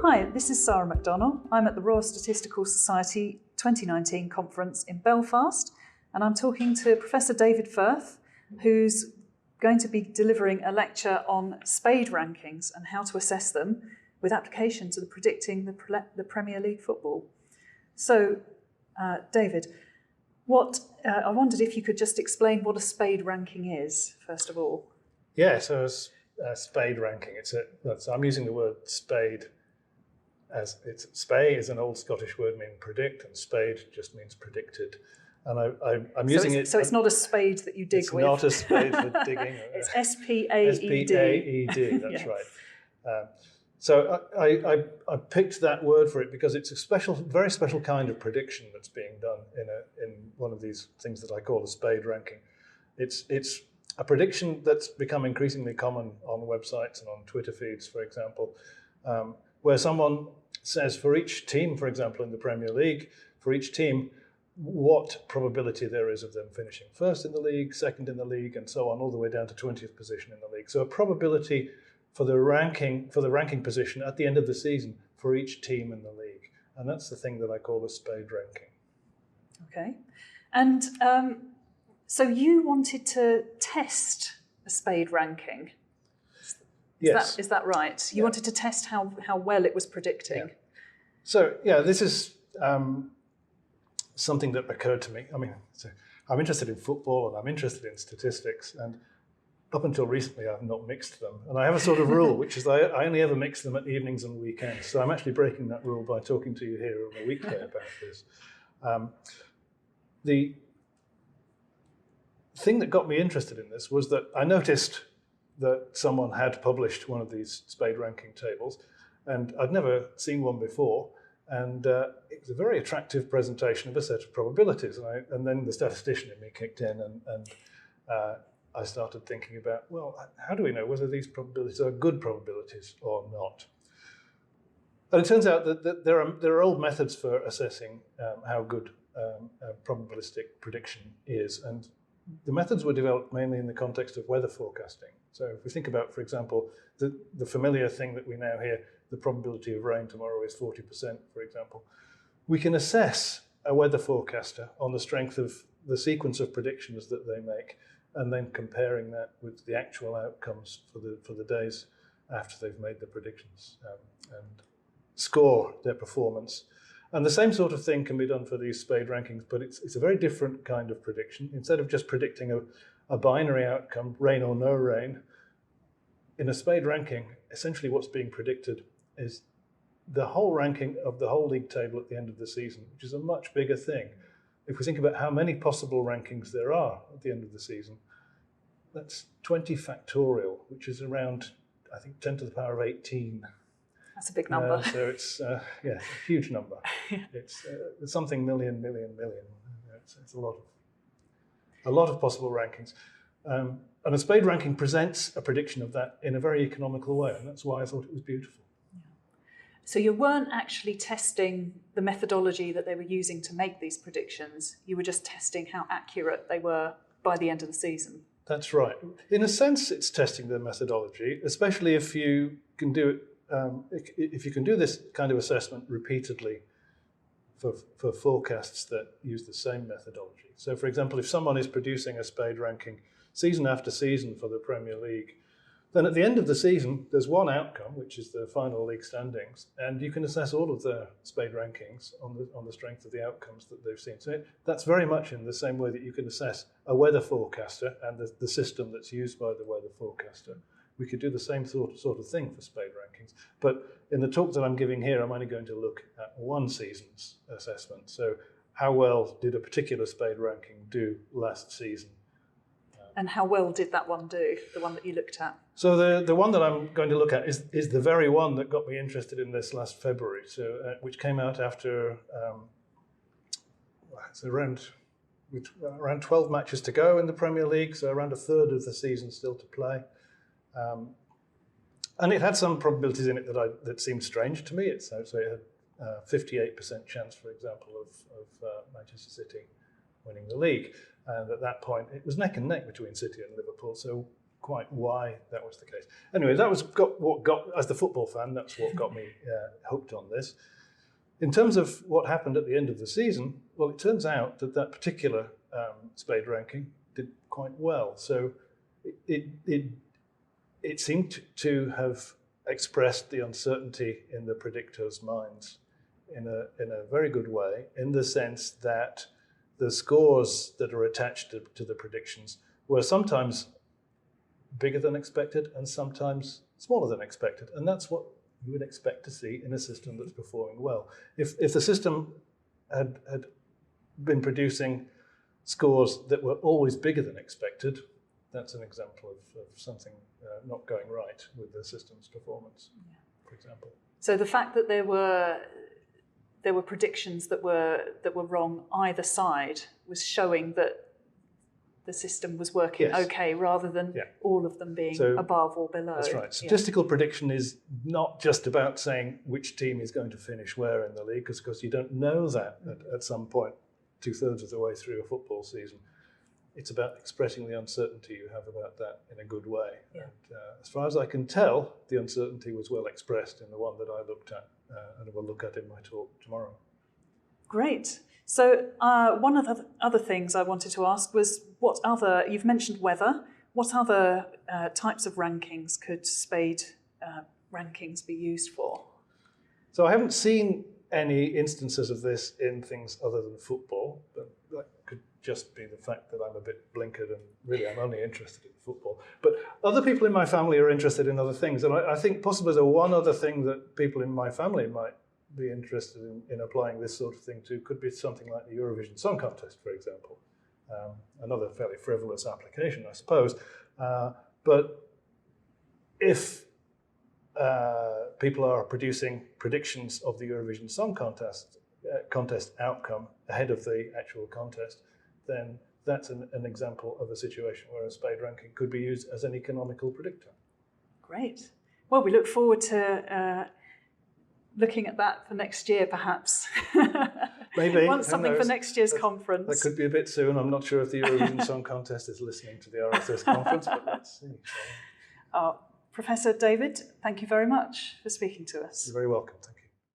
Hi, this is Sara McDonnell. I'm at the Royal Statistical Society 2019 conference in Belfast, and I'm talking to Professor David Firth, who's going to be delivering a lecture on spade rankings and how to assess them with application to predicting the Premier League football. So, David, I wondered if you could just explain what a spade ranking is, first of all. Yeah, so a spade ranking, I'm using the word spade as spade is an old Scottish word meaning predict, and spade just means predicted. And I'm using it. So it's not a spade that you dig with. It's not a spade for digging. It's S-P-A-E-D. S-P-A-E-D, that's Yeah. right. So I picked that word for it because it's a very special kind of prediction that's being done in one of these things that I call a spade ranking. It's a prediction that's become increasingly common on websites and on Twitter feeds, for example, where someone says for each team, for example, in the Premier League, for each team, what probability there is of them finishing first in the league, second in the league, and so on, all the way down to 20th position in the league. So a probability for the ranking position at the end of the season for each team in the league. And that's the thing that I call a spade ranking. Okay. And so you wanted to test a spade ranking. Yes. Is that right? You wanted to test how well it was predicting. Yeah. So, yeah, this is something that occurred to me. I mean, I'm interested in football and I'm interested in statistics, and up until recently I've not mixed them. And I have a sort of rule, which is I only ever mix them at evenings and weekends. So I'm actually breaking that rule by talking to you here on a weekday about this. The thing that got me interested in this was that I noticed that someone had published one of these spade ranking tables, and I'd never seen one before. And it was a very attractive presentation of a set of probabilities. And then the statistician in me kicked in, and I started thinking about, well, how do we know whether these probabilities are good probabilities or not? And it turns out that there are old methods for assessing how good probabilistic prediction is. And the methods were developed mainly in the context of weather forecasting. So if we think about, for example, the familiar thing that we now hear, the probability of rain tomorrow is 40%, for example. We can assess a weather forecaster on the strength of the sequence of predictions that they make, and then comparing that with the actual outcomes for the days after they've made the predictions, and score their performance. And the same sort of thing can be done for these spade rankings, but it's a very different kind of prediction. Instead of just predicting a binary outcome, rain or no rain, in a spade ranking, essentially what's being predicted is the whole ranking of the whole league table at the end of the season, which is a much bigger thing. If we think about how many possible rankings there are at the end of the season, that's 20 factorial, which is around, I think, 10 to the power of 18. That's a big number. So it's a huge number. It's something million. It's a lot of possible rankings. And a spade ranking presents a prediction of that in a very economical way, and that's why I thought it was beautiful. Yeah. So you weren't actually testing the methodology that they were using to make these predictions. You were just testing how accurate they were by the end of the season. That's right. In a sense, it's testing the methodology, especially if you can do it. If you can do this kind of assessment repeatedly for forecasts that use the same methodology. So, for example, if someone is producing a spade ranking season after season for the Premier League, then at the end of the season, there's one outcome, which is the final league standings, and you can assess all of their spade rankings on the strength of the outcomes that they've seen. So that's very much in the same way that you can assess a weather forecaster and the system that's used by the weather forecaster. We could do the same sort of thing for spade rankings. But in the talk that I'm giving here, I'm only going to look at one season's assessment. So how well did a particular spade ranking do last season? And how well did that one do, the one that you looked at? So the one that I'm going to look at is the very one that got me interested in this last February, which came out after around 12 matches to go in the Premier League, so around a third of the season still to play. And it had some probabilities in it that seemed strange to me. So it had a 58% chance, for example, of Manchester City winning the league. And at that point, it was neck and neck between City and Liverpool. So quite why that was the case. Anyway, that was what got, as the football fan, that's what got me hooked on this. In terms of what happened at the end of the season, well, it turns out that that particular spade ranking did quite well. So it seemed to have expressed the uncertainty in the predictors' minds in a very good way, in the sense that the scores that are attached to the predictions were sometimes bigger than expected and sometimes smaller than expected. And that's what you would expect to see in a system that's performing well. If the system had been producing scores that were always bigger than expected, that's an example of something not going right with the system's performance, for example. So the fact that there were predictions that were wrong either side was showing that the system was working okay, rather than all of them being above or below. That's right. Statistical prediction is not just about saying which team is going to finish where in the league, because you don't know that at some point, 2/3 of the way through a football season. It's about expressing the uncertainty you have about that in a good way. Yeah. And, as far as I can tell, the uncertainty was well expressed in the one that I looked at and will look at in my talk tomorrow. Great. So one of the other things I wanted to ask was, you've mentioned weather, what other types of rankings could spade rankings be used for? So I haven't seen any instances of this in things other than football, but that could just be the fact that I'm a bit blinkered and really I'm only interested in football. But other people in my family are interested in other things, and I think possibly the one other thing that people in my family might be interested in applying this sort of thing to could be something like the Eurovision Song Contest, for example. Another fairly frivolous application, I suppose. But if people are producing predictions of the Eurovision Song Contest outcome ahead of the actual contest, then that's an example of a situation where a spade ranking could be used as an economical predictor. Great. Well, we look forward to looking at that for next year, perhaps. Maybe. Want something for next year's conference. That could be a bit soon. I'm not sure if the Eurovision Song Contest is listening to the RSS conference, but let's see. Professor David, thank you very much for speaking to us. You're very welcome. Thank you.